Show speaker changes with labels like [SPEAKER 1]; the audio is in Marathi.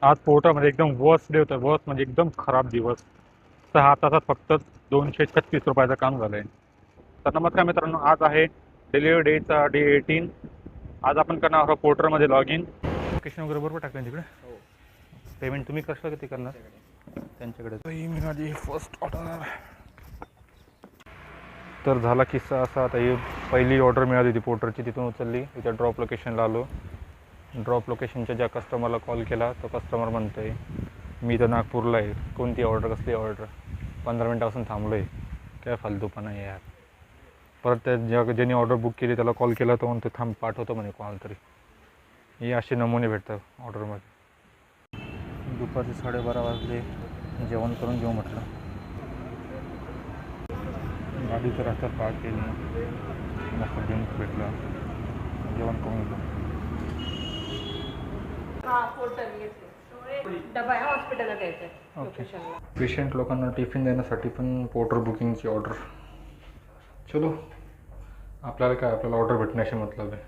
[SPEAKER 1] आज पोर्टरमध्ये एकदम वर्स्ट डे होता. वर्स्ट म्हणजे एकदम खराब दिवस. 6 तासात फक्त 236 रुपयाचं काम झालं आहे. तर नमस्कार मित्रांनो, आज आहे डिलिव्हरी डेचा डे 18. आज आपण करणार आहोत पोर्टरमध्ये लॉग इन. लोकेशन वगैरे बरोबर टाकलं तिकडे. पेमेंट तुम्ही कसं किती करणार त्यांच्याकडे? मी माझी फर्स्ट ऑर्डर. तर झाला किस्सा असा, आता ही पहिली ऑर्डर मिळाली होती पोर्टरची, तिथून उचलली, तिच्या ड्रॉप लोकेशनला आलो. ड्रॉप लोकेशनच्या ज्या कस्टमरला कॉल केला तो कस्टमर म्हणतो आहे मी तर नागपूरला आहे, कोणती ऑर्डर कसली ऑर्डर, 15 मिनटापासून थांबलो आहे, काय फालतूपणा आहे यार. परत त्या ज्यांनी ऑर्डर बुक केली त्याला कॉल केला तो म्हणतो थांब पाठवतो म्हणे कॉल तरी. हे असे नमुने भेटतात ऑर्डरमध्ये. दुपारचे 12:30 वाजले, जेवण करून घेऊ म्हटलं. गाडी तर रस्त्यात पार्क केली, मस्त ड्रिंक भेटला, जेवण करून घेऊ.
[SPEAKER 2] डबा आहे हॉस्पिटलला द्यायचं आहे लोकेशनला.
[SPEAKER 1] पेशंट लोकांना टिफिन देण्यासाठी पण पोर्टर बुकिंगची ऑर्डर. चलो, आपल्याला काय, आपल्याला ऑर्डर भेटण्याशी मतलब आहे.